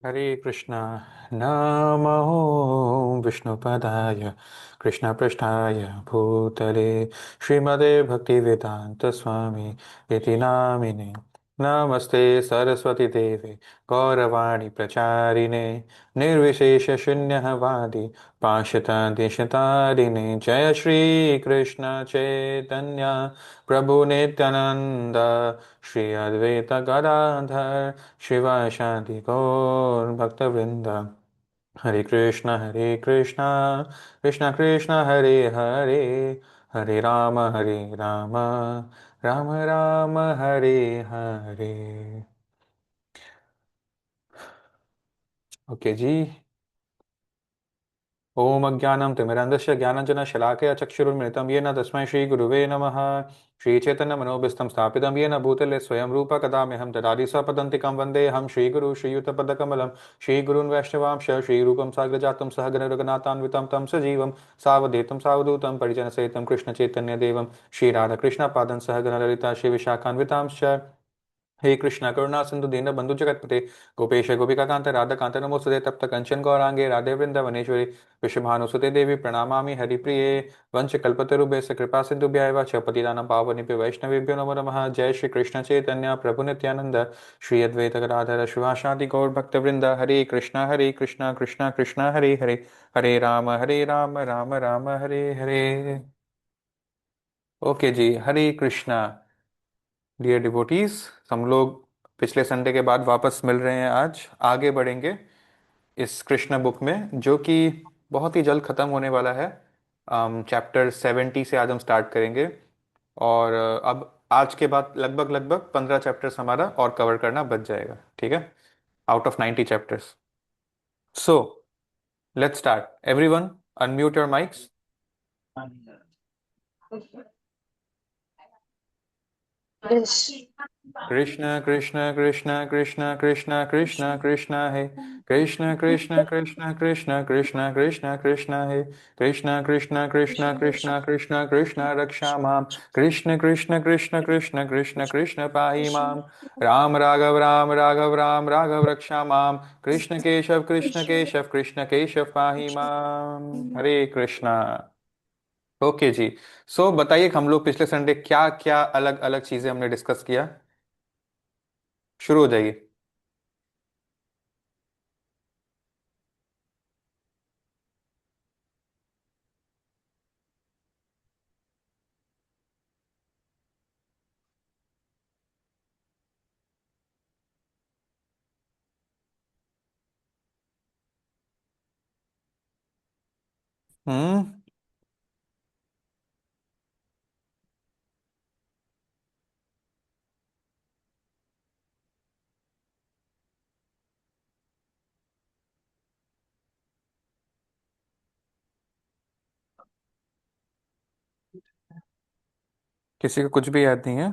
हरे कृष्णा। नमो विष्णुपदाय कृष्णपृष्ठाय भूतले श्रीमते भक्तिवेदांत स्वामी इति नामिने। नमस्ते सरस्वती देवे गौरवाणी प्रचारिणे निर्विशेष शून्यवादी पाश्चात्य जय श्री कृष्ण चैतन्य प्रभु नित्यानंद श्री अद्वैत गदाधर शिवा शांति गौर भक्तवृंद। हरे कृष्णा कृष्ण कृष्ण हरे हरे, हरे राम राम राम हरे हरे। ओके जी। ओम अज्ञानं तिमिरन्धस्य ज्ञानञ्जनशलाकया चक्षुरुन्मिलितं येन तस्मै श्रीगुरुवे नमः। श्रीचैतन्यमनोभीष्टं स्थापितं येन भूतले स्वयं रूप कदा मह्यं ददाति स्वपदान्तिकं वन्देऽहं श्रीगुरु श्रीयुतपदकमलं श्रीगुरून् वैष्णवांश श्रीरूपं साग्रजातं सहगण रघुनाथान्वितं तं सजीवं सावधूतं सावधूतं परिजनसहितं कृष्णचैतन्यदेवं श्रीराधाकृष्णपादं सहगण ललिता श्रीविशाखान्वितांश्च। हे कृष्ण करुणा सिंधु दीन बंधु जगतपते गोपेश गोपिका कांत राधा कांत नमोस्तुते तप्त कंचन गौरांगे राधे वृंदावनेश्वरी विश्वभानुसुते देवी प्रणमामि हरिप्रिये। वंश कल्पतरुभ्यश्च कृपा सिन्धुभ्यः च पतितानां पावनेभ्यो वैष्णवेभ्यो नमो नमः। जय श्री कृष्ण चैतन्य प्रभु नित्यानंद श्री अद्वैत गदाधर शिवासादि गौर भक्तवृंद। हरे कृष्ण कृष्ण कृष्ण हरे हरे, हरे राम राम राम हरे हरे। ओके जी। हरे कृष्णा डियर डिवोटीज। हम लोग पिछले संडे के बाद वापस मिल रहे हैं। आज आगे बढ़ेंगे इस कृष्ण बुक में जो कि बहुत ही जल्द खत्म होने वाला है। चैप्टर 70 से आज हम स्टार्ट करेंगे। और अब आज के बाद लगभग लगभग 15 चैप्टर्स हमारा और कवर करना बच जाएगा। ठीक है, out of 90 chapters. So let's start. Everyone unmute your mics. Yes. Krishna Krishna Krishna Krishna Krishna Krishna Krishna है, कृष्ण कृष्ण कृष्ण कृष्ण कृष्ण कृष्ण कृष्ण है, कृष्ण कृष्ण कृष्ण कृष्ण कृष्ण कृष्ण रक्षा माम, कृष्ण कृष्ण कृष्ण कृष्ण कृष्ण कृष्ण पाहि माम, राम राघव राम राघव रक्षा माम, कृष्ण केशव कृष्ण केशव पाहि माम। हरे कृष्णा। ओके जी। सो बताइए हम लोग पिछले संडे क्या क्या अलग अलग चीजें हमने डिस्कस किया। शुरू हो जाइए। हम्म। किसी को कुछ भी याद नहीं है।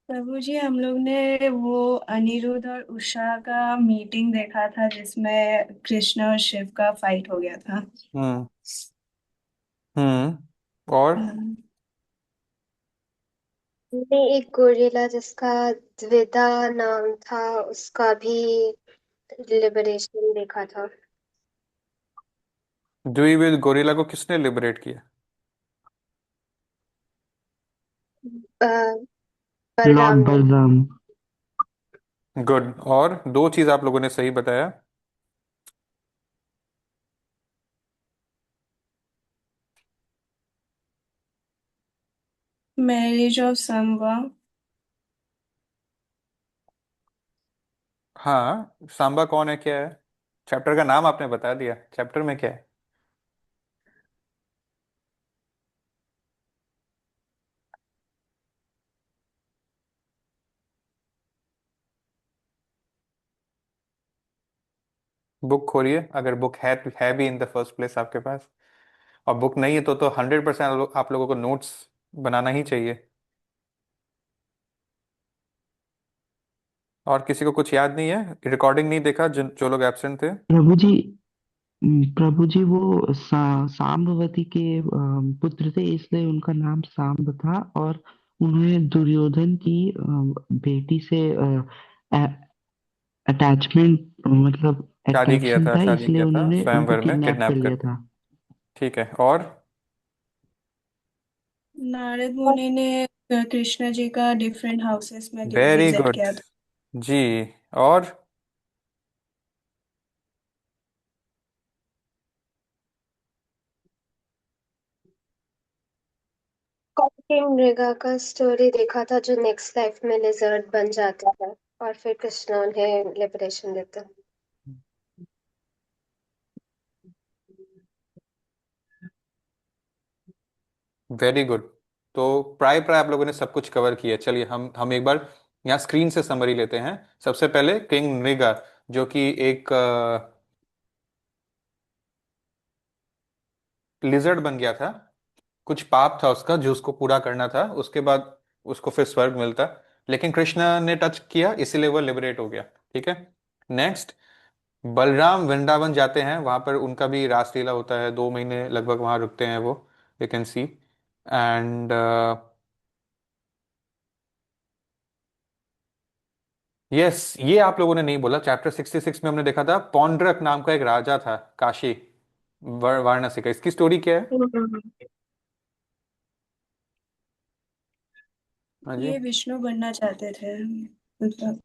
प्रभु जी, हम लोग ने वो अनिरुद्ध और उषा का मीटिंग देखा था जिसमें कृष्ण और शिव का फाइट हो गया था। हम्म। और हाँ। ने एक गोरिल्ला जिसका द्विधा नाम था उसका भी लिबरेशन देखा था। द्विविद गोरिल्ला को किसने लिबरेट किया? अ, लॉर्ड बलराम ने। बलराम। गुड। और दो चीज आप लोगों ने सही बताया। Marriage of Samba. हाँ, सांबा कौन है, क्या है? चैप्टर का नाम आपने बता दिया, चैप्टर में क्या है? बुक खोलिए, अगर बुक है भी इन द फर्स्ट प्लेस आपके पास। और बुक नहीं है तो 100% आप लोगों को नोट्स बनाना ही चाहिए। और किसी को कुछ याद नहीं है? रिकॉर्डिंग नहीं देखा जो लोग एब्सेंट थे? प्रभु जी। प्रभु जी वो सांबवती के पुत्र थे, इसलिए उनका नाम सांब था। और उन्हें दुर्योधन की बेटी से अटैचमेंट, मतलब अट्रैक्शन था, शादी इसलिए किया था उन्होंने उनको स्वयंवर में किडनैप कर किडनैप लिया करके। था। ठीक है, और? नारद मुनि ने कृष्ण जी का डिफरेंट हाउसेस में वेरी विजिट गुड किया था। जी। और? किंग मृगा का स्टोरी देखा था, जो नेक्स्ट लाइफ में लिजर्ड बन जाता है और फिर कृष्णा उन्हें लिबरेशन देते हैं। Very good. तो प्राय प्राय आप लोगों ने सब कुछ कवर किया। चलिए हम एक बार यहाँ स्क्रीन से समरी लेते हैं। सबसे पहले किंग मृगा, जो कि एक लिजर्ड बन गया था। कुछ पाप था उसका जो उसको पूरा करना था, उसके बाद उसको फिर स्वर्ग मिलता। लेकिन कृष्ण ने टच किया, इसीलिए वो लिबरेट हो गया। ठीक है। नेक्स्ट, बलराम वृंदावन जाते हैं, वहां पर उनका भी रासलीला होता है, 2 महीने लगभग वहां रुकते हैं वो। You can C. And yes, ये आप लोगों ने नहीं बोला। चैप्टर 66 में हमने देखा था पौंड्रक नाम का एक राजा था काशी वाराणसी का। इसकी स्टोरी क्या है? हम्म। हाँ जी। ये विष्णु बनना चाहते थे, मतलब।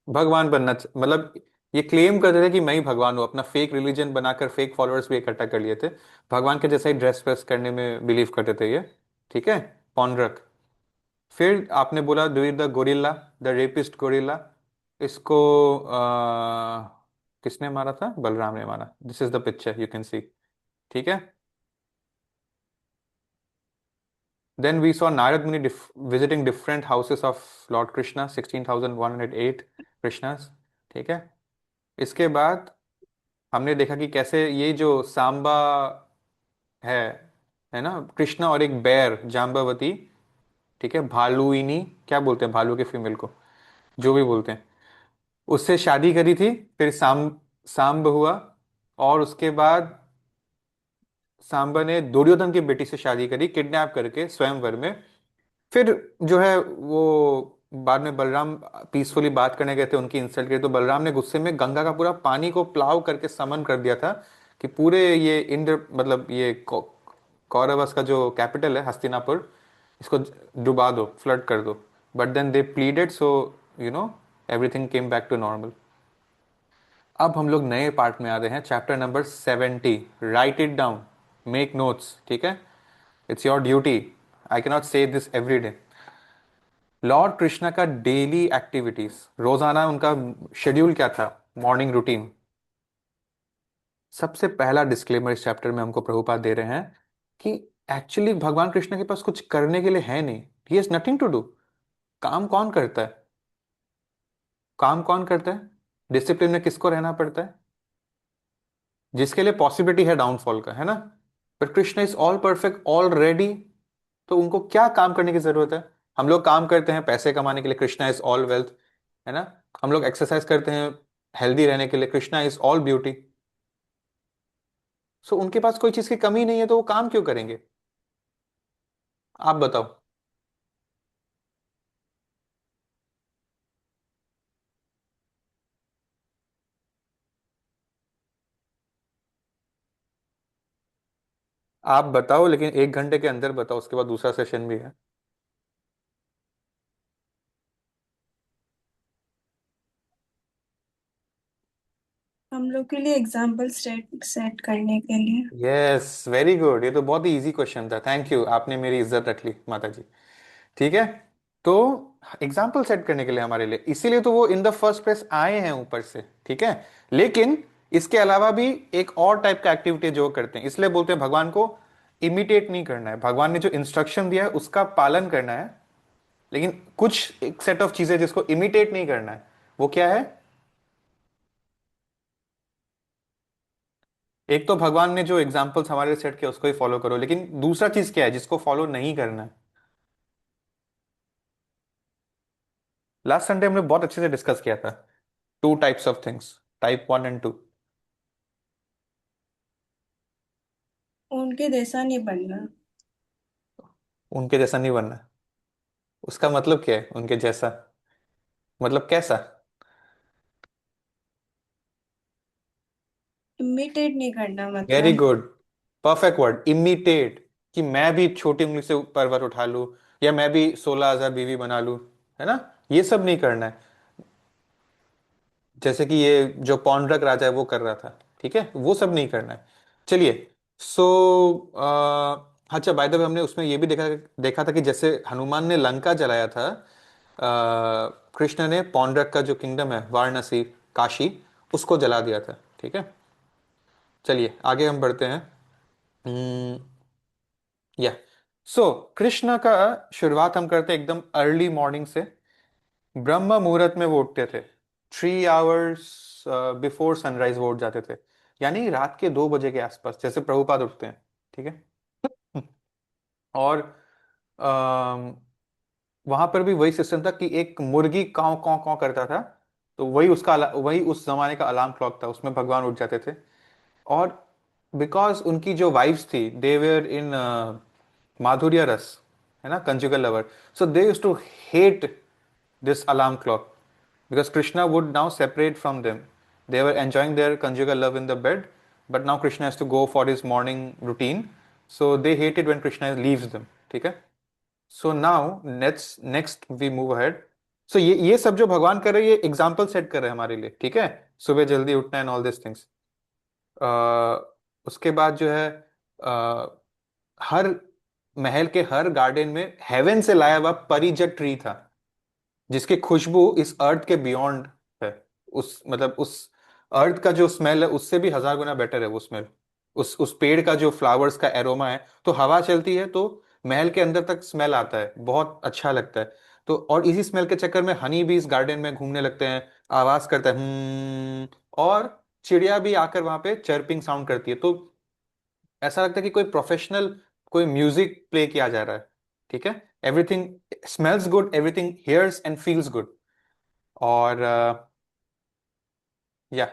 भगवान बनना मतलब ये क्लेम करते थे कि मैं ही भगवान हूँ। अपना फेक रिलीजन बनाकर फेक फॉलोअर्स भी इकट्ठा कर लिए थे। भगवान के जैसा ही ड्रेस वेस करने में बिलीव करते थे ये। ठीक है। पौंड्रक। फिर आपने बोला डुइर the gorilla, the rapist gorilla. इसको किसने मारा था? बलराम ने मारा। This is the picture, you can see. ठीक है। Then we saw Narad Muni visiting different houses of lord Krishna, 16,108 Krishnas. ठीक है। इसके बाद हमने देखा कि कैसे ये जो सांबा है है ना, कृष्णा और एक बैर जाम्बवती, ठीक है, भालुइनी, क्या बोलते हैं भालू के फीमेल को, जो भी बोलते हैं, उससे शादी करी थी। फिर सांब हुआ। और उसके बाद सांबा ने दुर्योधन की बेटी से शादी करी किडनैप करके स्वयंवर में। फिर जो है वो बाद में बलराम पीसफुली बात करने गए थे, उनकी इंसल्ट की, तो बलराम ने गुस्से में गंगा का पूरा पानी को प्लाव करके समन कर दिया था कि पूरे ये इंद्र मतलब ये कौरवस का जो कैपिटल है हस्तिनापुर, इसको डुबा दो, फ्लड कर दो। But then they pleaded, so you know everything came back to normal. अब हम लोग नए पार्ट में आ रहे हैं, chapter number 70। Write it down, make notes, ठीक है। It's your duty. I cannot say this every day. Lord Krishna का डेली एक्टिविटीज, रोजाना उनका शेड्यूल क्या था, मॉर्निंग रूटीन। सबसे पहला डिस्क्लेमर इस चैप्टर में हमको प्रभुपाद दे रहे हैं कि एक्चुअली भगवान कृष्ण के पास कुछ करने के लिए है नहीं। He has nothing to do. काम कौन करता है? काम कौन करता है? डिसिप्लिन में किसको रहना पड़ता है? जिसके लिए पॉसिबिलिटी है डाउनफॉल का, है ना। पर Krishna is all perfect already. तो उनको क्या काम करने की जरूरत है? हम लोग काम करते हैं पैसे कमाने के लिए, कृष्णा इज ऑल वेल्थ, है ना। हम लोग एक्सरसाइज करते हैं हेल्दी रहने के लिए, कृष्णा इज ऑल ब्यूटी। सो उनके पास कोई चीज की कमी नहीं है, तो वो काम क्यों करेंगे? आप बताओ। आप बताओ, लेकिन 1 घंटे के अंदर बताओ, उसके बाद दूसरा सेशन भी है। हम लोग के लिए एग्जाम्पल सेट सेट करने के लिए। Yes, very good. ये तो बहुत ही इजी क्वेश्चन था। थैंक यू, आपने मेरी इज्जत रख ली माता जी। ठीक है। तो एग्जाम्पल सेट करने के लिए हमारे लिए, इसीलिए तो वो इन द फर्स्ट प्लेस आए हैं ऊपर से। ठीक है। लेकिन इसके अलावा भी एक और टाइप का एक्टिविटी जो करते हैं, इसलिए बोलते हैं भगवान को इमिटेट नहीं करना है। भगवान ने जो इंस्ट्रक्शन दिया है उसका पालन करना है। लेकिन कुछ एक सेट ऑफ चीजें जिसको इमिटेट नहीं करना है, वो क्या है? एक तो भगवान ने जो एग्जाम्पल्स हमारे लिए सेट किया उसको ही फॉलो करो, लेकिन दूसरा चीज क्या है जिसको फॉलो नहीं करना है? लास्ट संडे हमने बहुत अच्छे से डिस्कस किया था, 2 types of things, type 1 and 2। उनके जैसा नहीं बनना। उनके जैसा नहीं बनना। उसका मतलब क्या है उनके जैसा? मतलब कैसा? इमिटेट नहीं करना वेरी मतलब। गुड। Perfect word, imitate. कि मैं भी छोटी उंगली से पर्वत उठा लूं, या मैं भी 16,000 बीवी बना लूं, है ना? ये सब नहीं करना है। जैसे कि ये जो पौंड्रक राजा है वो कर रहा था, ठीक है, वो सब नहीं करना है। चलिए। सो अच्छा, बाय द वे हमने उसमें ये भी देखा देखा था कि जैसे हनुमान ने लंका जलाया था, कृष्ण ने पौंड्रक का जो किंगडम है, वाराणसी, काशी, उसको जला दिया था। ठीक है। चलिए आगे हम बढ़ते हैं। या सो कृष्ण का शुरुआत हम करते हैं एकदम अर्ली मॉर्निंग से। ब्रह्म मुहूर्त में वो उठते थे। 3 आवर्स बिफोर सनराइज वो उठ जाते थे। यानी रात के 2 बजे के आसपास, जैसे प्रभुपाद उठते हैं। ठीक है। और वहां पर भी वही सिस्टम था कि एक मुर्गी काव काव काव करता था। तो वही उस जमाने का अलार्म क्लॉक था, उसमें भगवान उठ जाते थे। और बिकॉज उनकी जो वाइफ्स थी, दे वेर इन माधुर्य रस, है ना, conjugal lover, so they used to hate this alarm clock because Krishna would now separate from them. They were enjoying their conjugal love in the bed, but now Krishna has to go for his morning routine. So they hate it when Krishna leaves them. ठीक है? So now next we move ahead. So ये सब जो भगवान कर रहे हैं, ये एग्जाम्पल सेट कर रहे हैं हमारे लिए। ठीक है? सुबह जल्दी उठना एंड ऑल दिस थिंग्स। उसके बाद जो है, हर महल के हर गार्डन में हेवन से लाया हुआ परिजट ट्री था, जिसकी खुशबू इस अर्थ के बियॉन्ड है। उस मतलब उस अर्थ का जो स्मेल है उससे भी 1000 गुना बेटर है वो स्मेल। उस पेड़ का जो फ्लावर्स का एरोमा है, तो हवा चलती है तो महल के अंदर तक स्मेल आता है, बहुत अच्छा लगता है। तो और इसी स्मेल के चक्कर में हनी भी इस गार्डन में घूमने लगते हैं, आवाज करता है और चिड़िया भी आकर वहां पे चर्पिंग साउंड करती है। तो ऐसा लगता है कि कोई प्रोफेशनल, कोई म्यूजिक प्ले किया जा रहा है। ठीक है। Everything smells good, everything hears and feels good. और या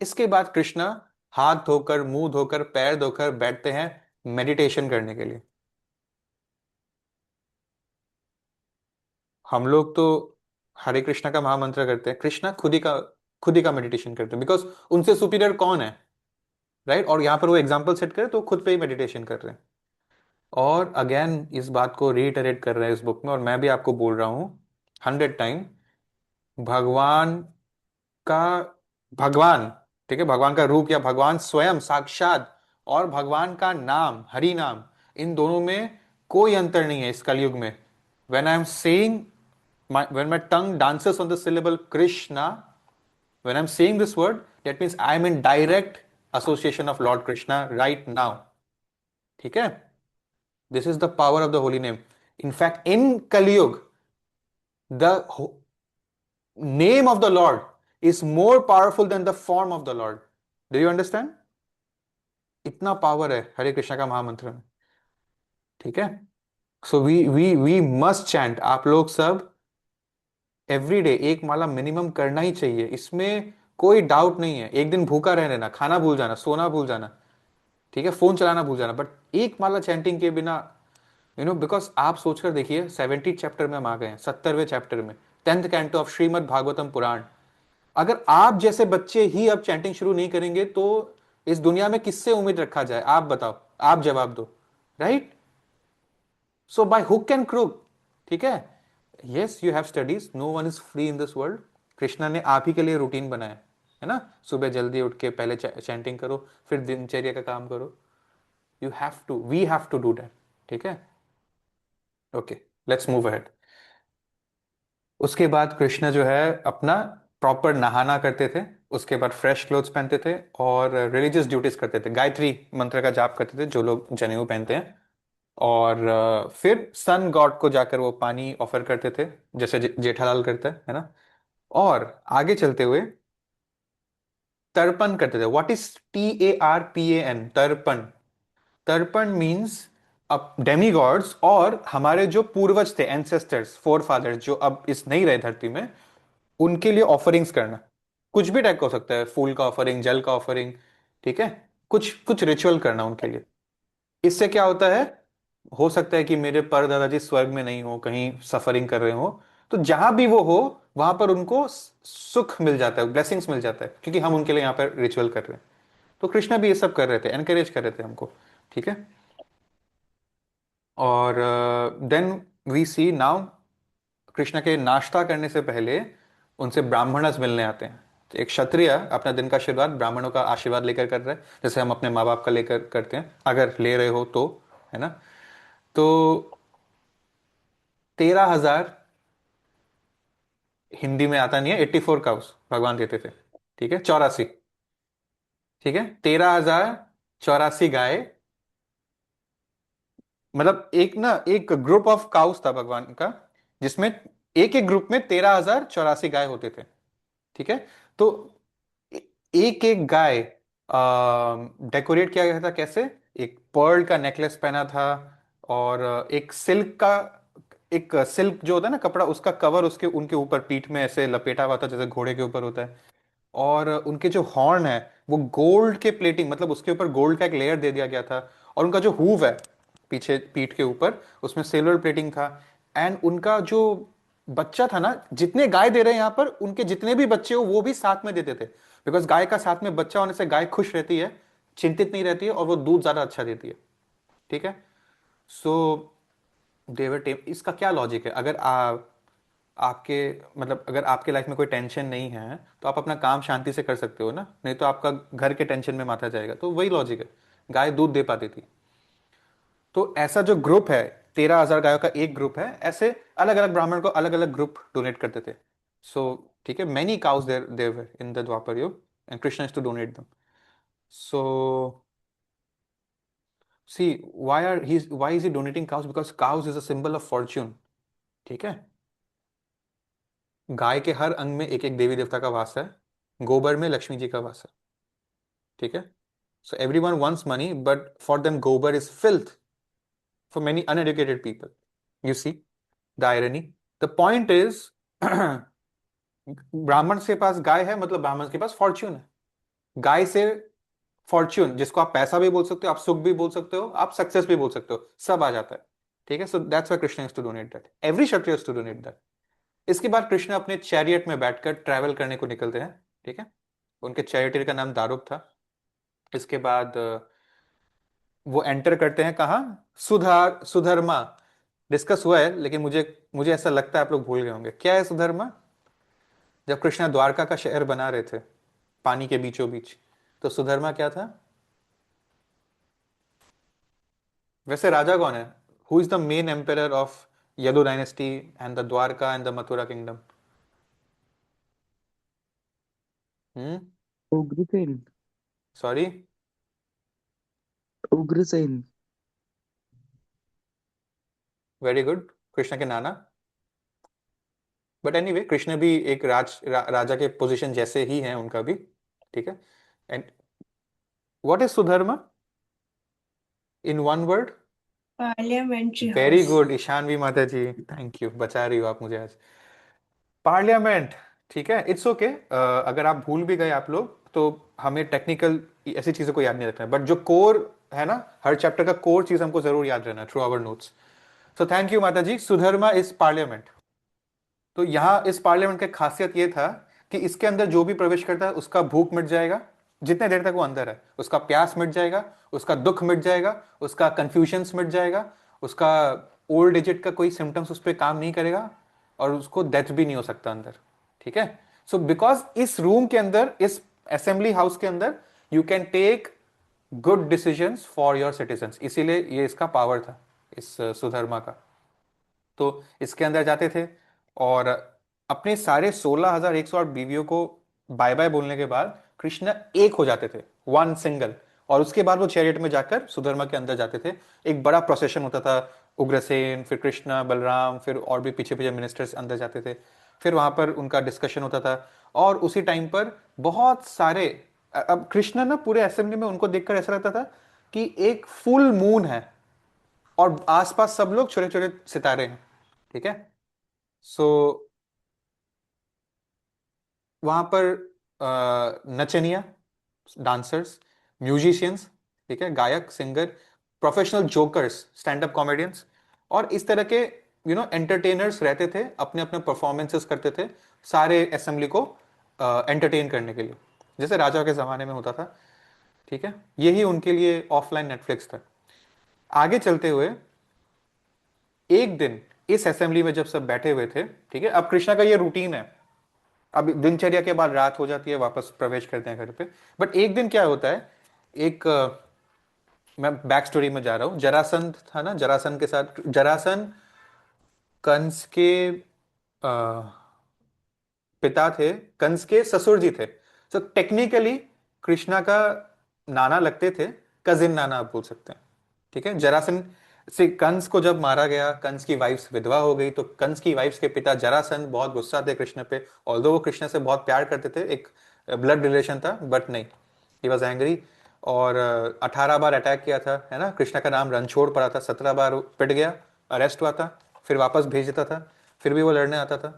इसके बाद कृष्णा हाथ धोकर, मुंह धोकर, पैर धोकर बैठते हैं मेडिटेशन करने के लिए। हम लोग तो हरे कृष्णा का महामंत्र करते हैं, कृष्णा खुद ही का मेडिटेशन करते हैं, बिकॉज उनसे सुपीरियर कौन है? राइट। और यहां पर वो एग्जाम्पल सेट करे तो खुद पे ही मेडिटेशन कर रहे हैं। और अगेन इस बात को रीइटरेट कर रहे हैं इस बुक में, और मैं भी आपको बोल रहा हूं 100 टाइम। भगवान का भगवान, ठीक है, भगवान का रूप या भगवान स्वयं साक्षात, और भगवान का नाम, हरि नाम, इन दोनों में कोई अंतर नहीं है इस कलयुग में। when I'm saying when my tongue dances on the syllable Krishna, when I'm saying this word, that means I'm in direct association of Lord Krishna right now। ठीक है। This is the power of the holy name. In fact in Kaliyuga, the name of the Lord is more powerful than the form of the Lord। Do you understand? इतना power है हरे कृष्णा का महामंत्र में। ठीक है। So we must chant, आप लोग सब एवरी डे एक माला मिनिमम करना ही चाहिए, इसमें कोई डाउट नहीं है। एक दिन भूखा रह लेना, खाना भूल जाना, सोना भूल जाना, ठीक है, फोन चलाना भूल जाना, बट एक माला चैंटिंग के बिना, बिकॉज आप सोचकर देखिए 70 चैप्टर में हम आ गए हैं, 70वें चैप्टर में, 10th canto of Shrimad Bhagavatam Purana. अगर आप जैसे बच्चे ही अब चैंटिंग शुरू नहीं करेंगे तो इस दुनिया में किससे उम्मीद रखा जाए? आप बताओ, आप जवाब दो। Right. So by hook and crook, ठीक है, yes you have studies, no one is free in this world. Krishna ने आप ही के लिए रूटीन बनाया है ना, सुबह जल्दी उठ के पहले चैंटिंग करो, फिर दिनचर्या का काम करो। You have to, we have to do that. ठीक है। Okay, let's move ahead. उसके बाद कृष्ण जो है अपना प्रॉपर नहाना करते थे, उसके बाद फ्रेश क्लोथ्स पहनते थे और रिलीजियस ड्यूटीज करते थे, गायत्री मंत्र का जाप करते थे जो लोग जनेऊ पहनते हैं। और फिर सन गॉड को जाकर वो पानी ऑफर करते थे, जैसे जेठालाल करता है ना। और आगे चलते हुए तर्पण करते थे। What is TARPAN? तर्पण। तर्पण मीन्स अब डेमी गॉड्स और हमारे जो पूर्वज थे, एंसेस्टर्स, फोर फादर्स, जो अब इस नहीं रहे धरती में, उनके लिए ऑफरिंग्स करना। कुछ भी टाइप का हो सकता है, फूल का ऑफरिंग, जल का ऑफरिंग। ठीक है। कुछ कुछ रिचुअल करना उनके लिए। इससे क्या होता है? हो सकता है कि मेरे परदादाजी स्वर्ग में नहीं हो, कहीं सफरिंग कर रहे हो, तो जहां भी वो हो वहां पर उनको सुख मिल जाता है, ब्लेसिंग्स मिल जाता है, क्योंकि हम उनके लिए यहाँ पर रिचुअल कर रहे हैं। तो कृष्णा भी ये सब कर रहे थे, एनकरेज कर रहे थे हमको। ठीक है। और then we see now, Krishna के नाश्ता करने से पहले उनसे ब्राह्मणस मिलने आते हैं। तो एक क्षत्रिय अपना दिन का आशीर्वाद ब्राह्मणों का आशीर्वाद लेकर कर रहे हैं, जैसे हम अपने माँ बाप का लेकर करते हैं, अगर ले रहे हो तो, है ना। तो 13,000, हिंदी में आता नहीं है, 84 काउस भगवान देते थे। ठीक है, 84। ठीक है, 13,084 गाय, मतलब एक ना, एक ग्रुप ऑफ काउस था भगवान का, जिसमें एक एक ग्रुप में 13,084 गाय होते थे। ठीक है। तो एक एक गाय डेकोरेट किया गया था, कैसे, एक पर्ल का नेकलेस पहना था, और एक सिल्क का, एक सिल्क जो होता है ना कपड़ा, उसका कवर उसके उनके ऊपर पीठ में ऐसे लपेटा हुआ था, जैसे घोड़े के ऊपर होता है। और उनके जो हॉर्न है वो गोल्ड के प्लेटिंग, मतलब उसके ऊपर गोल्ड का एक लेयर दे दिया गया था। और उनका जो हूव है पीछे पीठ के ऊपर, उसमें सिल्वर प्लेटिंग था। एंड उनका जो बच्चा था ना, जितने गाय दे रहे हैं यहाँ पर, उनके जितने भी बच्चे हो वो भी साथ में देते थे, बिकॉज गाय का साथ में बच्चा होने से गाय खुश रहती है, चिंतित नहीं रहती है, और वो दूध ज्यादा अच्छा देती है। ठीक है। सो देवर टेम, इसका क्या लॉजिक है, अगर आपके, मतलब अगर आपके लाइफ में कोई टेंशन नहीं है तो आप अपना काम शांति से कर सकते हो ना, नहीं तो आपका घर के टेंशन में माथा जाएगा। तो वही लॉजिक है, गाय दूध दे पाती थी। तो ऐसा जो ग्रुप है, 13,000 गायों का एक ग्रुप है, ऐसे अलग अलग ब्राह्मण को अलग अलग ग्रुप डोनेट करते थे। सो ठीक है, many cows there there in the Dwapar Yuga, and Krishna is to donate them. So see, why is he donating cows, because cows is a symbol of fortune. ठीक है। गाय के हर अंग में एक एक देवी देवता का वास है, गोबर में लक्ष्मी जी का वास है। ठीक है। So everyone wants money, but for them gobar is filth for many uneducated people. You see the irony. The point is, ब्राह्मण के पास गाय है, मतलब ब्राह्मण के पास फॉर्च्यून है। गाय से फॉर्च्यून, जिसको आप पैसा भी बोल सकते हो, आप सुख भी बोल सकते हो, आप सक्सेस भी बोल सकते हो, सब आ जाता है। ठीक है। So that's why Krishna is to donate that, every kshatriya is to donate that. इसके बाद कृष्ण अपने चैरियट में बैठकर ट्रैवल करने को निकलते हैं। ठीक है। उनके चैरियट का नाम दारुक था। इसके बाद वो एंटर करते हैं कहाँ, सुधर्मा। डिस्कस हुआ है, लेकिन मुझे मुझे ऐसा लगता है आप लोग भूल गए होंगे, क्या है सुधर्मा। जब कृष्ण द्वारका का शहर बना रहे थे पानी के बीचों बीच, तो सुधर्मा क्या था। वैसे राजा कौन है, who is the main emperor of Yadu dynasty and the Dwarka and the Mathura kingdom. Hmm. Ugrasen. Sorry. Ugrasen. Very good, Krishna के नाना। बट एनीवे, कृष्ण भी एक राजा के पोजीशन जैसे ही हैं उनका भी। ठीक है। And what is Sudharma in one word. Parliamentary very house. Good Ishanvi माता जी, थैंक यू, बचा रही हो आप मुझे आज। पार्लियामेंट। ठीक है, इट्स ओके। अगर आप भूल भी गए आप लोग, तो हमें टेक्निकल ऐसी चीजों को याद नहीं रखना है, बट जो कोर है ना, हर चैप्टर का कोर चीज हमको जरूर याद रहना through our notes. So thank you Mata ji. Sudharma is parliament. तो यहाँ इस पार्लियामेंट का खासियत ये था कि इसके अंदर जो भी प्रवेश करता है उसका भूख मिट जाएगा, जितने देर तक वो अंदर है, उसका प्यास मिट जाएगा, उसका दुख मिट जाएगा, उसका कंफ्यूजन्स मिट जाएगा, उसका ओल्ड एजेड का कोई सिम्टम्स उस पर काम नहीं करेगा, और उसको डेथ भी नहीं हो सकता अंदर। ठीक है। सो बिकॉज इस रूम के अंदर, इस असेंबली हाउस के अंदर, you can take good decisions for your citizens, इसीलिए ये इसका पावर था इस सुधर्मा का। तो इसके अंदर जाते थे, और अपने सारे 16,108 बीवियों को बाय बाय बोलने के बाद कृष्ण एक हो जाते थे, वन सिंगल। और उसके बाद वो चैरियट में जाकर सुधर्मा के अंदर जाते थे। एक बड़ा प्रोसेशन होता था, उग्रसेन, फिर कृष्ण, बलराम, फिर और भी पीछे पीछे मिनिस्टर्स अंदर जाते थे। फिर वहां पर उनका डिस्कशन होता था। और उसी टाइम पर बहुत सारे, अब कृष्ण ना पूरे असेंबली में उनको देखकर ऐसा लगता था कि एक फुल मून है, और आसपास सब लोग छोटे छोटे सितारे हैं। ठीक है। सो वहां पर नचनिया, डांसर्स, म्यूजिशियंस, ठीक है, गायक, singer, professional jokers, stand up comedians और इस तरह के एंटरटेनर्स रहते थे, अपने अपने परफॉर्मेंसेस करते थे सारे असेंबली को एंटरटेन करने के लिए, जैसे राजा के जमाने में होता था। ठीक है, यही उनके लिए ऑफलाइन नेटफ्लिक्स था। आगे चलते हुए एक दिन इस असेंबली में जब सब बैठे हुए थे, ठीक है, अब कृष्णा का ये रूटीन है, अब दिनचर्या के बाद रात हो जाती है, वापस प्रवेश करते हैं घर पे। बट एक दिन क्या होता है, एक मैं बैक स्टोरी में जा रहा हूं, जरासंध था ना, जरासंध के साथ, जरासंध कंस के अ, पिता थे, कंस के ससुर जी थे। तो टेक्निकली कृष्णा का नाना लगते थे, कजिन नाना आप बोल सकते हैं। ठीक है, जरासंध से कंस को जब मारा गया, कंस की वाइफ्स विधवा हो गई, तो कंस की वाइफ्स के पिता जरासंध बहुत गुस्सा थे कृष्ण पे, ऑल्दो वो कृष्ण से बहुत प्यार करते थे, एक ब्लड रिलेशन था, बट नहीं, ही वॉज एंग्री। और 18 बार अटैक किया था, है ना, कृष्णा का नाम रणछोड़ पड़ा था, 17 बार पिट गया, अरेस्ट हुआ था, फिर वापस भेज देता था, फिर भी वो लड़ने आता था।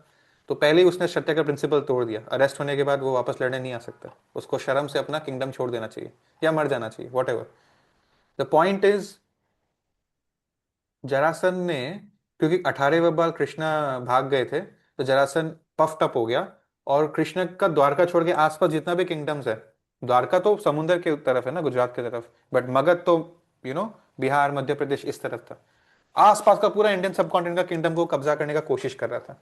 तो पहले ही उसने सत्य का प्रिंसिपल तोड़ दिया, अरेस्ट होने के बाद वो वापस लड़ने नहीं आ सकता, उसको शर्म से अपना किंगडम छोड़ देना चाहिए या मर जाना चाहिए, whatever. The point is, Jarasandh ने, क्योंकि 18वें बार कृष्णा भाग गए थे, तो जरासंध पफ्ड अप हो गया, और कृष्ण का द्वारका छोड़ के आसपास जितना भी किंगडम्स है, द्वारका तो समुद्र के तरफ है ना, गुजरात की तरफ, बट मगध तो बिहार मध्य प्रदेश इस तरफ था, आसपास का पूरा इंडियन सबकॉन्टिनेंट का किंगडम को कब्जा करने का कोशिश कर रहा था।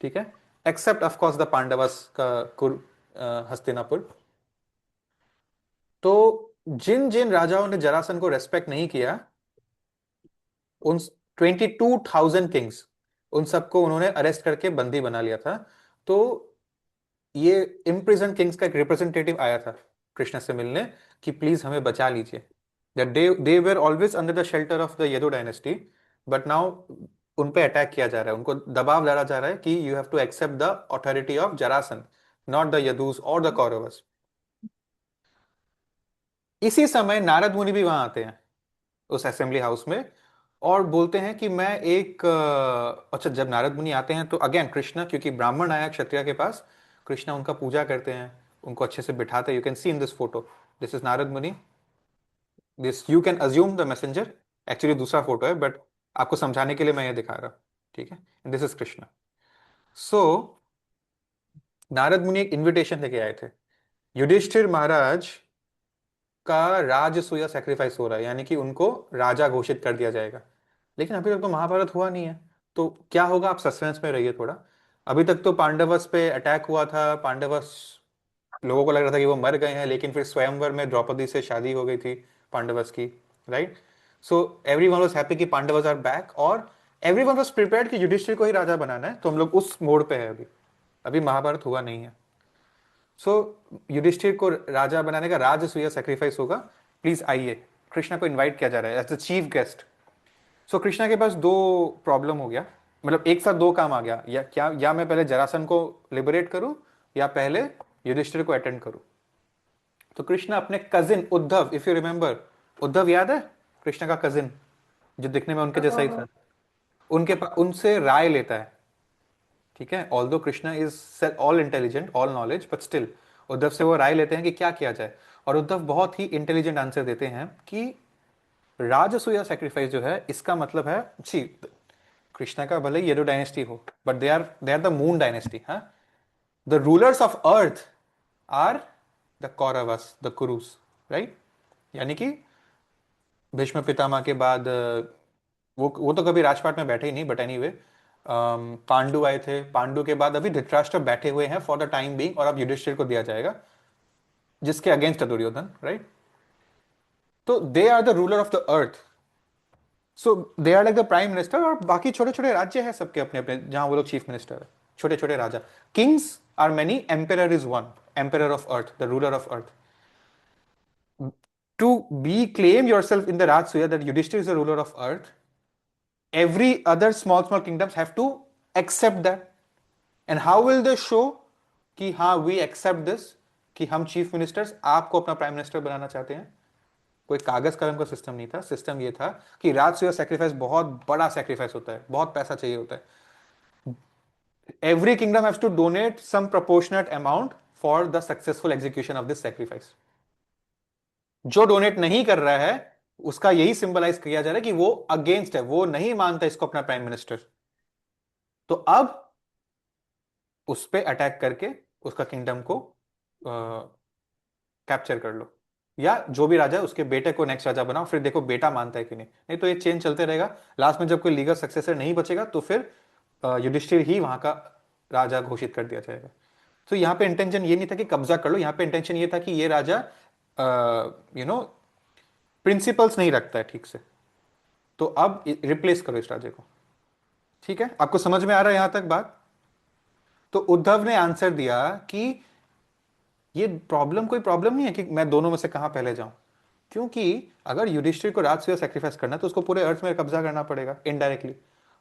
ठीक है, except of course the Pandavas का हस्तिनापुर। तो जिन जिन राजाओं ने जरासंध को रेस्पेक्ट नहीं किया, उन 22,000 किंग्स, उन सबको उन्होंने अरेस्ट करके बंदी बना लिया था। तो ये इम्प्रिजन किंग्स का एक रिप्रेजेंटेटिव आया था कृष्ण से मिलने कि प्लीज हमें बचा लीजिए, that they were always under the shelter of the Yadu dynasty, but now उन पे अटैक किया जा रहा है, उनको दबाव डाला जा रहा है कि you have to accept the authority of Jarasandh, not the Yadus और द कौरवस। इसी समय नारद मुनि भी वहां आते हैं उस असेंबली हाउस में, और बोलते हैं कि मैं एक अच्छा, जब नारद मुनि आते हैं तो अगेन कृष्णा, क्योंकि ब्राह्मण आया क्षत्रिय के पास, कृष्णा उनका पूजा करते हैं, उनको अच्छे से बिठाते हैं। You can see in this photo, this is Narad Muni, this you can assume the messenger, actually दूसरा फोटो है, बट आपको समझाने के लिए मैं ये दिखा रहा हूं। ठीक है, दिस इज कृष्णा। सो नारद मुनि एक इन्विटेशन लेके आए थे, युधिष्ठिर महाराज का राजसूय सैक्रिफाइस हो रहा है, यानी कि उनको राजा घोषित कर दिया जाएगा। लेकिन अभी तक तो महाभारत हुआ नहीं है, तो क्या होगा, आप सस्पेंस में रहिए थोड़ा। अभी तक तो पांडवस पे अटैक हुआ था, पांडवस लोगों को लग रहा था कि वो मर गए हैं, लेकिन फिर स्वयंवर में द्रौपदी से शादी हो गई थी पांडवस की, right. So everyone was happy कि पांडवस आर बैक, और एवरीवन वाज प्रिपेयर्ड कि युधिष्ठिर को ही राजा बनाना है, तो हम लोग उस मोड पे है अभी, अभी महाभारत हुआ नहीं है। सो युधिष्ठिर को राजा बनाने का राजसूय सैक्रिफाइस होगा, प्लीज आइए, कृष्णा को इनवाइट किया जा रहा है एज द चीफ गेस्ट। सो कृष्णा के पास दो प्रॉब्लम हो गया, मतलब एक साथ दो काम आ गया, या क्या, या मैं पहले जरासंध को लिबरेट करूं, या पहले युधिष्ठिर को अटेंड करूं। तो कृष्णा अपने cousin Uddhav, if you remember, Uddhav याद है, कृष्णा का कजिन जो दिखने में उनके जैसा ही था, उनसे राय लेता है। ठीक है, although Krishna is all intelligent, all knowledge, but still Uddhav से वो राय लेते हैं कि क्या किया जाए, और उद्धव बहुत ही इंटेलिजेंट आंसर देते हैं कि राजसूय सैक्रिफाइस जो है, इसका मतलब है, सी, कृष्णा का भले येलो डायनेस्टी हो, but they are the moon dynasty. हाँ, the rulers of earth are the Kauravas, the Kurus, right. यानी कि भीष्म पितामह के बाद वो तो कभी राजपाट में बैठे ही नहीं, बट एनीवे पांडु आए थे, पांडु के बाद अभी धृतराष्ट्र बैठे हुए हैं फॉर द टाइम बीइंग, और अब युधिष्ठिर को दिया जाएगा, जिसके अगेंस्ट दुर्योधन, राइट। तो they are the ruler of the earth, so they are like the prime minister, और बाकी छोटे छोटे राज्य हैं सबके अपने अपने, जहां वो लोग चीफ मिनिस्टर है, छोटे छोटे राजा, kings are many, emperor is one, emperor of earth, the ruler of earth. To be claim yourself in the Rajsuya that Yudhishthir is the ruler of earth, every other small kingdoms have to accept that. And how will they show कि हाँ we accept this, कि हम chief ministers आपको अपना prime minister बनाना चाहते हैं? कोई कागज कलम का सिस्टम नहीं था, सिस्टम ये था कि राजसूय सैक्रिफाइस बहुत बड़ा सैक्रिफाइस होता है, बहुत पैसा चाहिए होता है। Every kingdom has to donate some proportionate amount for the successful execution of this sacrifice. जो डोनेट नहीं कर रहा है उसका यही सिंबलाइज किया जा रहा है कि वो अगेंस्ट है, वो नहीं मानता इसको अपना प्राइम मिनिस्टर। तो अब उस पे अटैक करके उसका किंगडम को कैप्चर कर लो, या जो भी राजा है उसके बेटे को नेक्स्ट राजा बनाओ, फिर देखो बेटा मानता है कि नहीं। नहीं तो ये चेंज चलते रहेगा। लास्ट में जब कोई लीगल सक्सेसर नहीं बचेगा तो फिर युधिष्ठिर ही वहां का राजा घोषित कर दिया जाएगा। तो यहाँ पे इंटेंशन ये नहीं था कि कब्जा कर लो, यहाँ पे इंटेंशन ये था कि ये राजा प्रिंसिपल्स नहीं रखता है ठीक से, तो अब रिप्लेस करो इस राजे को। ठीक है, आपको समझ में आ रहा है यहां तक बात? तो उद्धव ने आंसर दिया कि ये प्रॉब्लम कोई प्रॉब्लम नहीं है कि मैं दोनों में से कहां पहले जाऊं, क्योंकि अगर युधिष्ठिर को राजसूय सैक्रिफाइस करना है तो उसको पूरे अर्थ में कब्जा करना पड़ेगा इनडायरेक्टली,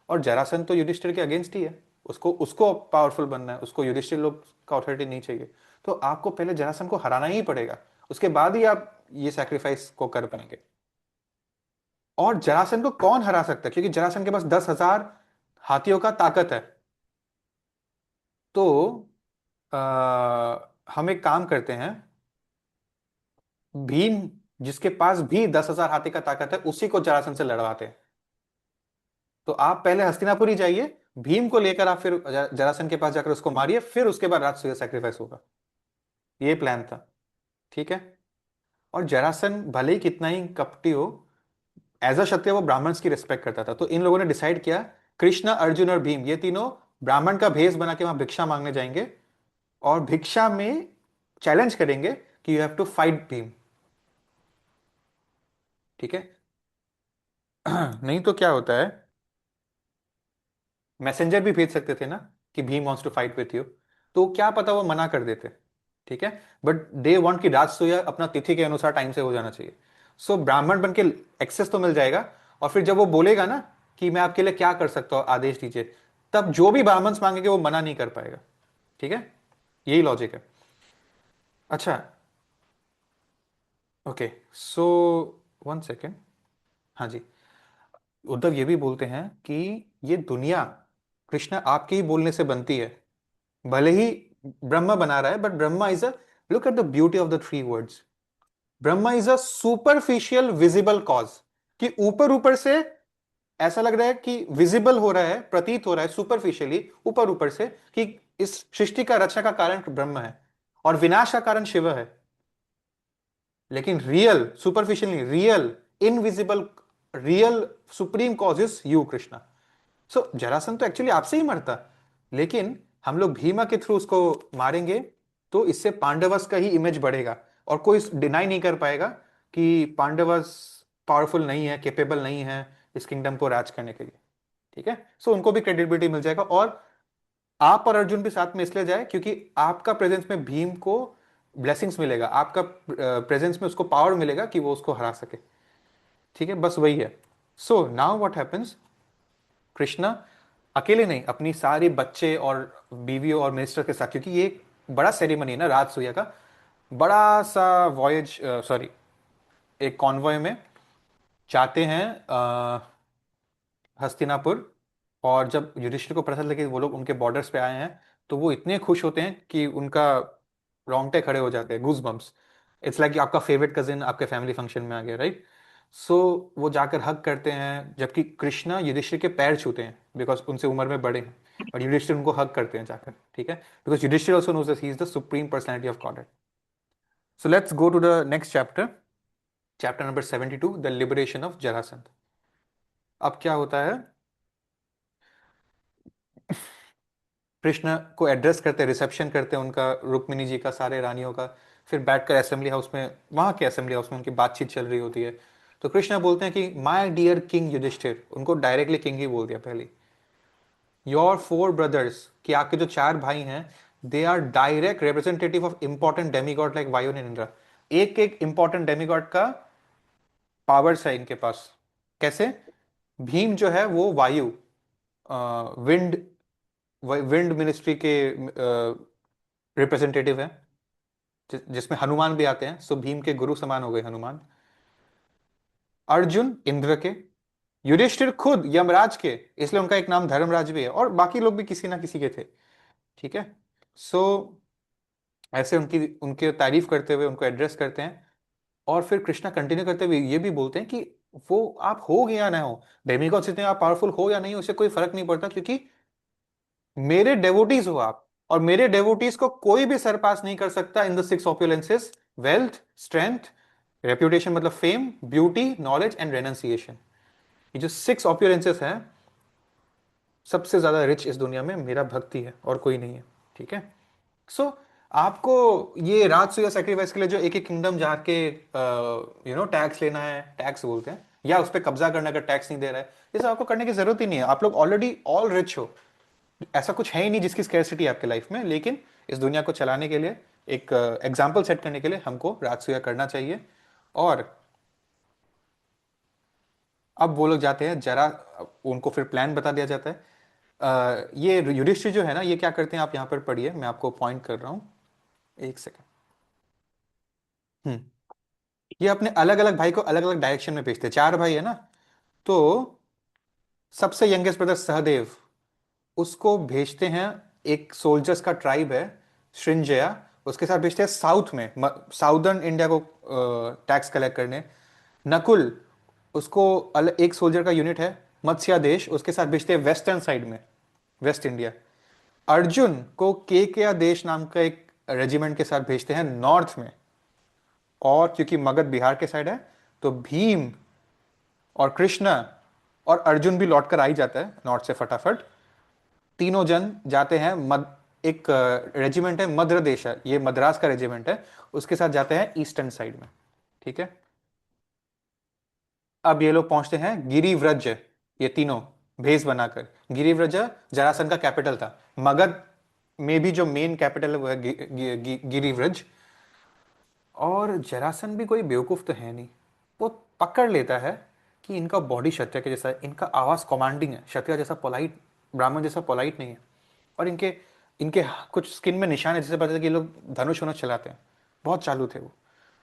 और जरासंध तो युधिष्ठिर के अगेंस्ट ही है, उसको उसको पावरफुल बनना है, उसको युधिष्ठिर लोग का अथॉरिटी नहीं चाहिए। तो आपको पहले जरासंध को हराना ही पड़ेगा, उसके बाद ही आप ये सैक्रिफाइस को कर पाएंगे। और जरासंध को कौन हरा सकता है, क्योंकि जरासंध के पास 10,000 हाथियों का ताकत है। तो हम एक काम करते हैं, भीम जिसके पास भी 10,000 हाथी का ताकत है उसी को जरासंध से लड़वाते हैं। तो आप पहले हस्तिनापुर ही जाइए, भीम को लेकर आप फिर जरासंध के पास जाकर उसको मारिए, फिर उसके बाद राजसूय सैक्रिफाइस होगा। ये प्लान था। ठीक है। और जरासंध भले ही कितना ही कपटी हो, एज अ क्षत्रिय वो ब्राह्मण्स की रिस्पेक्ट करता था। तो इन लोगों ने डिसाइड किया, कृष्ण, अर्जुन और भीम ये तीनों ब्राह्मण का भेष बना के वहां भिक्षा मांगने जाएंगे, और भिक्षा में चैलेंज करेंगे कि you have to fight Bhim. ठीक है। नहीं तो क्या होता है, मैसेंजर भी भेज सकते थे ना कि Bhim wants to fight with you, तो क्या पता वो मना कर देते। ठीक है। बट दे वांट कि राजसूय अपना तिथि के अनुसार टाइम से हो जाना चाहिए। सो ब्राह्मण बन के एक्सेस तो मिल जाएगा, और फिर जब वो बोलेगा ना कि मैं आपके लिए क्या कर सकता हूं, आदेश दीजिए, तब जो भी ब्राह्मण मांगेंगे वो मना नहीं कर पाएगा। ठीक है, यही लॉजिक है। अच्छा, ओके, सो वन सेकेंड। हाँ जी, उद्धव ये भी बोलते हैं कि ये दुनिया कृष्ण आपके ही बोलने से बनती है, भले ही ब्रह्मा बना रहा है, but Brahma is a, look at the beauty of the three words, Brahma is a superficial visible cause, कि ऊपर ऊपर से ऐसा लग रहा है कि विजिबल हो रहा है, प्रतीत हो रहा है सुपरफिशियली, ऊपर ऊपर से, कि इस सृष्टि का रचना का कारण ब्रह्म है और विनाश का कारण शिव है। लेकिन real, superficially real, invisible, real supreme cause is you Krishna. So Jarasandh तो एक्चुअली आपसे ही मरता, लेकिन हम लोग भीमा के थ्रू उसको मारेंगे, तो इससे पांडवस का ही इमेज बढ़ेगा, और कोई डिनाई नहीं कर पाएगा कि पांडवस पावरफुल नहीं है, केपेबल नहीं है इस किंगडम को राज करने के लिए। ठीक है। सो उनको भी क्रेडिबिलिटी मिल जाएगा, और आप और अर्जुन भी साथ में इसलिए जाए क्योंकि आपका प्रेजेंस में भीम को ब्लेसिंग्स मिलेगा, आपका प्रेजेंस में उसको पावर मिलेगा कि वो उसको हरा सके। ठीक है, बस वही है। So now what happens, Krishna अकेले नहीं, अपनी सारी बच्चे और बीवी और मिनिस्टर के साथ, क्योंकि ये एक बड़ा सेरेमनी है ना राजसूया का, बड़ा सा वॉयज, सॉरी, एक कॉन्वॉय में जाते हैं हस्तिनापुर। और जब युधिष्ठिर को पता चलता है कि वो लोग उनके बॉर्डर्स पे आए हैं, तो वो इतने खुश होते हैं कि उनका रोंगटे खड़े हो जाते हैं, गूज बम्प्स। इट्स लाइक आपका फेवरेट कजिन आपके फैमिली फंक्शन में आ गया, राइट? सो वो जाकर हग करते हैं, जबकि कृष्णा युधिष्ठिर के पैर छूते हैं बिकॉज उनसे उम्र में बड़े हैं, और युधिष्ठिर उनको हग करते हैं जाकर। ठीक है, because Yudhishthir also knows that he is the supreme personality of God. So let's go to the next chapter, chapter number 72, the liberation of Jarasandh. अब क्या होता है, कृष्ण को एड्रेस करते हैं, रिसेप्शन करते हैं उनका, रुक्मिणी जी का, सारे रानियों का, फिर बैठकर असेंबली हाउस में, वहां के असेंबली हाउस में उनकी बातचीत चल रही होती है। तो कृष्ण बोलते हैं कि माय डियर किंग युधिष्ठिर, उनको डायरेक्टली किंग ही बोल दिया पहले। योर फोर ब्रदर्स, कि आपके जो 4 भाई हैं, they are direct representative of important demigod like Vayu and Indra. एक एक इंपॉर्टेंट डेमीगॉड का पावर्स है इनके पास। कैसे? भीम जो है वो वायु, विंड, विंड मिनिस्ट्री के रिप्रेजेंटेटिव है, जिसमें हनुमान भी आते हैं, सो भीम के गुरु समान हो गए हनुमान। अर्जुन इंद्र के, युधिष्ठिर खुद यमराज के, इसलिए उनका एक नाम धर्मराज भी है, और बाकी लोग भी किसी ना किसी के थे। ठीक है। सो ऐसे उनकी उनके तारीफ करते हुए उनको एड्रेस करते हैं। और फिर कृष्णा कंटिन्यू करते हुए ये भी बोलते हैं कि वो आप हो या ना हो, डेमिगॉड्स इतने आप पावरफुल हो या नहीं, उससे कोई फर्क नहीं पड़ता, क्योंकि मेरे डेवोटीज हो आप, और मेरे डेवोटीज को कोई भी सरपास नहीं कर सकता in the six opulences: wealth, strength, reputation मतलब फेम, ब्यूटी, नॉलेज एंड रेनंसिएशन। ये जो सिक्स ऑपुलेंसेस हैं, सबसे ज्यादा रिच इस दुनिया में मेरा भक्ति है और कोई नहीं है। ठीक है। सो आपको ये राजसूय सैक्रिफाइस के लिए जो एक एक किंगडम जाके टैक्स लेना है, टैक्स बोलते हैं, या उस पर कब्जा करने का, टैक्स नहीं दे रहा है, ये सब आपको करने की जरूरत ही नहीं है। आप लोग ऑलरेडी ऑल रिच हो, ऐसा कुछ है ही नहीं जिसकी स्कैरसिटी आपके लाइफ में। लेकिन इस दुनिया को चलाने के लिए, एक एग्जाम्पल सेट करने के लिए हमको राजसूया करना चाहिए। और अब वो लोग जाते हैं, जरा उनको फिर प्लान बता दिया जाता है। ये युधिष्ठिर जो है ना, ये क्या करते हैं आप यहाँ पर पढ़िए, मैं आपको पॉइंट कर रहा हूँ, एक सेकेंड। ये अपने अलग अलग भाई को अलग अलग डायरेक्शन में भेजते हैं, चार भाई है ना, तो सबसे यंगेस्ट ब्रदर सहदेव, उसको भेजते हैं, एक सोल्जर्स का ट्राइब है श्रिंजया, उसके साथ भेजते हैं साउथ में, साउदर्न इंडिया को टैक्स कलेक्ट करने। नकुल, उसको एक सोल्जर का यूनिट है मत्स्या देश, उसके साथ भेजते हैं वेस्टर्न साइड में, वेस्ट इंडिया। अर्जुन को केकया देश नाम का एक रेजिमेंट के साथ भेजते हैं नॉर्थ में, और क्योंकि मगध बिहार के साइड है, तो भीम और कृष्णा और अर्जुन भी लौट कर आ ही जाता है नॉर्थ से फटाफट। तीनों जन जाते हैं एक रेजिमेंट है मद्र देश है, ये मद्रास का रेजिमेंट है, उसके साथ जाते हैं ईस्टर्न साइड में। ठीक है। अब ये लोग पहुंचते हैं गिरिव्रज, ये तीनों भेस बनाकर। गिरिव्रज जरासन का कैपिटल था, मगध में भी जो मेन कैपिटल है वो है गिरिव्रज। और जरासन भी कोई बेवकूफ तो है नहीं, वो पकड़ लेता है कि इनका बॉडी क्षत्रिय के जैसा है, इनका आवाज कमांडिंग है, क्षत्रिय जैसा पोलाइट, ब्राह्मण जैसा पोलाइट नहीं है, और इनके इनके कुछ स्किन में निशान है जिससे पता है कि ये लोग धनुष वनुष चलाते हैं, बहुत चालू थे वो,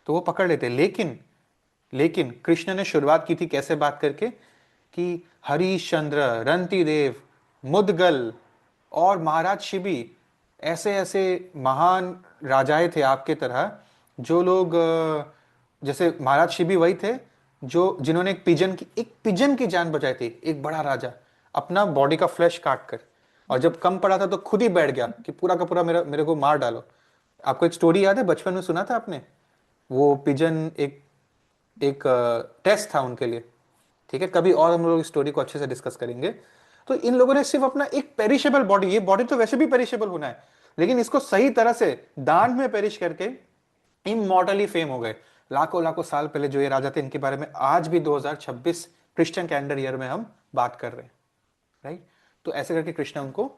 तो वो पकड़ लेते हैं। लेकिन लेकिन कृष्ण ने शुरुआत की थी कैसे बात करके, कि हरिश्चंद्र, रंतिदेव, मुदगल और महाराज शिबी, ऐसे ऐसे महान राजाएं थे आपके तरह, जो लोग जैसे महाराज शिबी वही थे जो जिन्होंने एक पिजन की जान बचाई थी, एक बड़ा राजा अपना बॉडी का फ्लैश काट कर, और जब कम पड़ा था तो खुद ही बैठ गया कि पूरा का पूरा मेरे को मार डालो। आपको एक स्टोरी याद है, बचपन में सुना था आपने, वो पिजन एक एक टेस्ट था उनके लिए। ठीक है, कभी और हम लोग स्टोरी को अच्छे से डिस्कस करेंगे। तो इन लोगों ने सिर्फ अपना एक पेरिशेबल बॉडी, ये बॉडी तो वैसे भी पेरिशेबल होना है, लेकिन इसको सही तरह से दान में पेरिश करके इमॉर्टली फेम हो गए। लाखों लाखों साल पहले जो ये राजा थे, इनके बारे में आज भी 2026 क्रिश्चियन कैलेंडर ईयर में हम बात कर रहे हैं, राइट। तो ऐसे करके कृष्ण उनको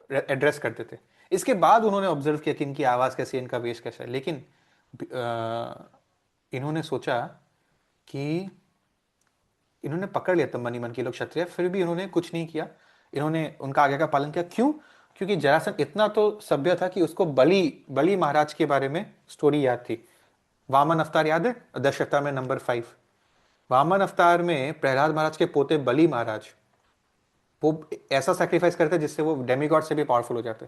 एड्रेस करते थे। इसके बाद उन्होंने ऑब्जर्व किया कि इनकी आवाज कैसी है, इनका वेश कैसा है, लेकिन इन्होंने सोचा कि इन्होंने पकड़ लिया, तब मनी मन के लोग क्षत्रिय, फिर भी इन्होंने कुछ नहीं किया, इन्होंने उनका आज्ञा का पालन किया। क्यों? क्योंकि जरासंध इतना तो सभ्य था कि उसको बलि बलि महाराज के बारे में स्टोरी याद थी। वामन अवतार याद है, दश अवतार में नंबर 5, वामन अवतार में प्रहलाद महाराज के पोते बलि महाराज, वो ऐसा सेक्रीफाइस करते जिससे वो डेमीगॉड से भी पावरफुल हो जाते।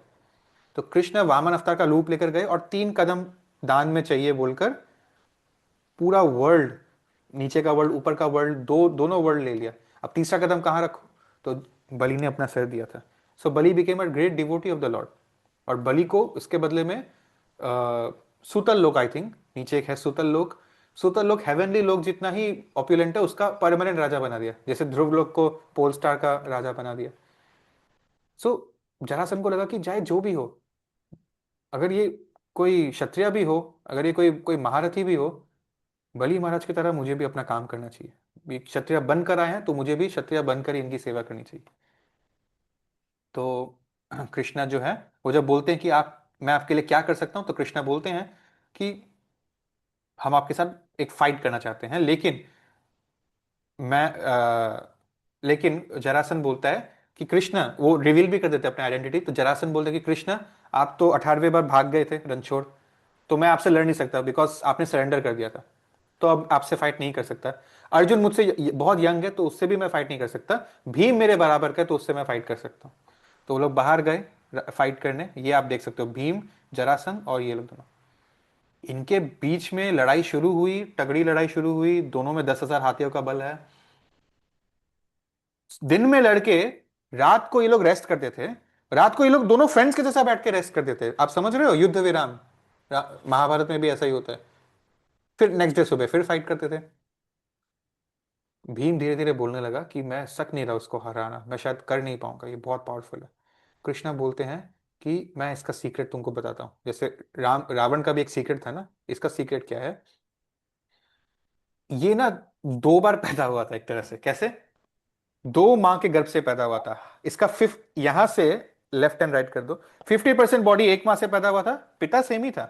तो कृष्ण वामन अवतार का लूप लेकर गए और 3 कदम दान में चाहिए बोलकर पूरा वर्ल्ड, नीचे का वर्ल्ड ऊपर का वर्ल्ड, दोनों वर्ल्ड ले लिया। अब तीसरा कदम कहां रखो, तो बलि ने अपना सिर दिया था। So Bali became a great devotee of the lord, और बलि को इसके बदले में सुतल लोक, आई थिंक नीचे एक है सुतल लोक, सुतल लोक हेवनली लोक जितना ही ऑप्युलेंट है, उसका परमानेंट राजा बना दिया, जैसे ध्रुव लोक को पोल स्टार का राजा बना दिया। सो जरासंध को लगा कि चाहे जो भी हो, अगर ये कोई क्षत्रिय भी हो, अगर ये कोई कोई महारथी भी हो, बलि महाराज की तरह मुझे भी अपना काम करना चाहिए। ये क्षत्रिय बनकर आए हैं तो मुझे भी क्षत्रिय बनकर ही इनकी सेवा करनी चाहिए। तो कृष्णा जो है, वो जब बोलते हैं कि आप, मैं आपके लिए क्या कर सकता हूं, तो कृष्णा बोलते हैं कि हम आपके साथ एक फाइट करना चाहते हैं, लेकिन लेकिन जरासन बोलता है कि कृष्ण, वो रिवील भी कर देते हैं अपनी आइडेंटिटी, तो जरासन बोलते हैं कि कृष्ण, आप तो 18वें बार भाग गए थे रणछोड़, तो मैं आपसे लड़ नहीं सकता बिकॉज आपने सरेंडर कर दिया था, तो अब आपसे फाइट नहीं कर सकता। अर्जुन मुझसे बहुत यंग है तो उससे भी मैं फाइट नहीं कर सकता। भीम मेरे बराबर का है तो उससे मैं फाइट कर सकता हूँ। तो वो लोग बाहर गए फाइट करने, ये आप देख सकते हो, भीम, जरासंध और ये लोग दोनों। इनके बीच में लड़ाई शुरू हुई, तगड़ी लड़ाई शुरू हुई, दोनों में 10,000 हाथियों का बल है। दिन में लड़के, रात को ये लोग रेस्ट करते थे। रात को ये लोग दोनों फ्रेंड्स के जैसा बैठ के रेस्ट करते थे। आप समझ रहे हो, युद्ध विराम। महाभारत में भी ऐसा ही होता है। फिर नेक्स्ट डे सुबह फिर फाइट करते थे। भीम धीरे धीरे बोलने लगा कि मैं सक नहीं रहा उसको हराना, मैं शायद कर नहीं पाऊंगा, ये बहुत पावरफुल है। कृष्णा बोलते हैं कि मैं इसका सीक्रेट तुमको बताता हूँ। जैसे रावण का भी एक सीक्रेट था ना, इसका सीक्रेट क्या है? ये ना 2 बार पैदा हुआ था एक तरह से। कैसे? 2 माँ के गर्भ से पैदा हुआ था। इसका फिफ्थ यहां से, लेफ्ट एंड राइट कर दो। 50% बॉडी एक माँ से पैदा हुआ था, पिता सेम ही था।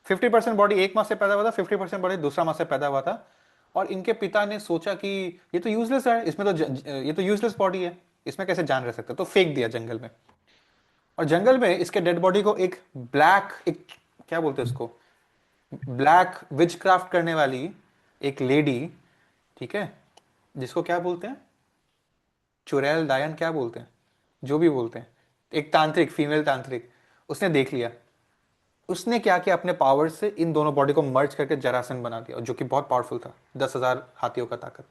50% बॉडी एक माँ से पैदा हुआ था, 50% बॉडी दूसरा माँ से पैदा हुआ था। और इनके पिता ने सोचा कि ये तो यूजलेस है, इसमें तो ये तो यूजलेस बॉडी है, इसमें कैसे जान रह सकता, तो फेंक दिया जंगल में। और जंगल में इसके डेड बॉडी को एक ब्लैक, एक क्या बोलते हैं उसको, ब्लैक विच क्राफ्ट करने वाली एक लेडी, ठीक है, जिसको क्या बोलते हैं, चुड़ैल दायन क्या बोलते हैं, जो भी बोलते हैं, एक तांत्रिक, फीमेल तांत्रिक, उसने देख लिया। उसने क्या किया, अपने पावर से इन दोनों बॉडी को मर्ज करके जरासन बना दिया, जो कि बहुत पावरफुल था, 10,000 हाथियों का ताकत।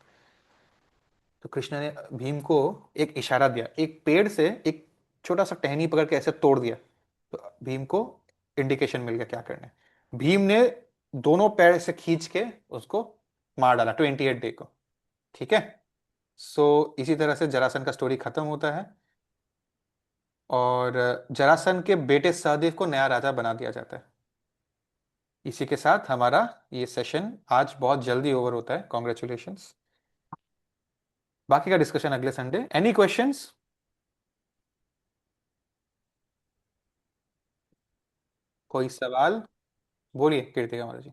तो कृष्ण ने भीम को एक इशारा दिया, एक पेड़ से एक छोटा सा टहनी पकड़ के ऐसे तोड़ दिया। तो भीम को इंडिकेशन मिल गया क्या करना है। भीम ने दोनों पैर से खींच के उसको मार डाला 28 डे को। ठीक है। इसी तरह से जरासन का स्टोरी खत्म होता है, और जरासन के बेटे सहदेव को नया राजा बना दिया जाता है। इसी के साथ हमारा ये सेशन आज बहुत जल्दी ओवर होता है। कॉन्ग्रेचुलेशंस। बाकी का डिस्कशन अगले संडे। Any questions? कोई सवाल? बोलिए कीर्तिका महाराज जी।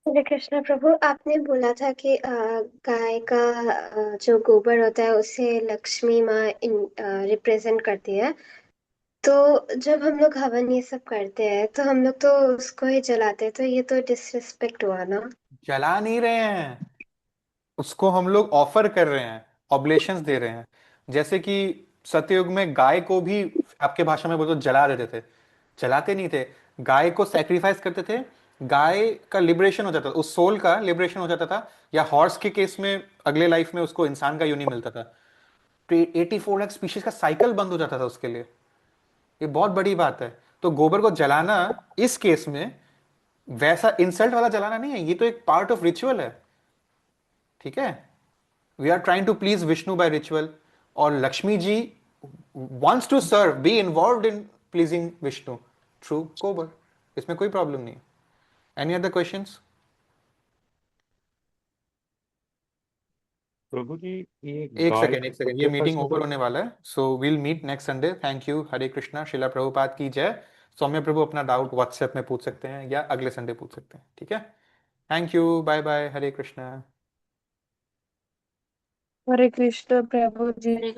हरे कृष्णा प्रभु, आपने बोला था कि गाय का जो गोबर होता है उसे लक्ष्मी माँ रिप्रेजेंट करती है। तो जब हम लोग हवन ये सब करते हैं तो हम लोग तो उसको ही जलाते हैं, तो ये तो डिसरिस्पेक्ट हुआ ना। जला नहीं रहे हैं, उसको हम लोग ऑफर कर रहे हैं, ऑब्लेशंस दे रहे हैं। जैसे कि सतयुग में गाय को भी, आपके भाषा में बोलते तो जला देते थे, जलाते नहीं थे, गाय को सैक्रिफाइस करते थे। गाय का लिबरेशन हो जाता था, उस सोल का लिबरेशन हो जाता था। या हॉर्स के केस में अगले लाइफ में उसको इंसान का योनि मिलता था। तो 84 लाख स्पीशीज का साइकिल बंद हो जाता था उसके लिए। ये बहुत बड़ी बात है। तो गोबर को जलाना इस केस में वैसा इंसल्ट वाला जलाना नहीं है, ये तो एक पार्ट ऑफ रिचुअल है। ठीक है। We are trying to please Vishnu by ritual, और Lakshmi ji wants to serve, be involve in pleasing Vishnu through गोबर। इसमें कोई प्रॉब्लम नहीं है। Any other questions? Prabhu ji, ये एक गाय सेकेंड, का एक सेकेंड, ये मीटिंग सेक्रीफाइस ओवर मतलब? होने वाला है। So will meet next Sunday. Thank you. Hare Krishna. Srila Prabhupada की जय। सौम्य प्रभु अपना डाउट व्हाट्सएप में पूछ सकते हैं या अगले संडे पूछ सकते हैं। ठीक है। Thank you. Bye bye. Hare Krishna. Hare Krishna Prabhu ji.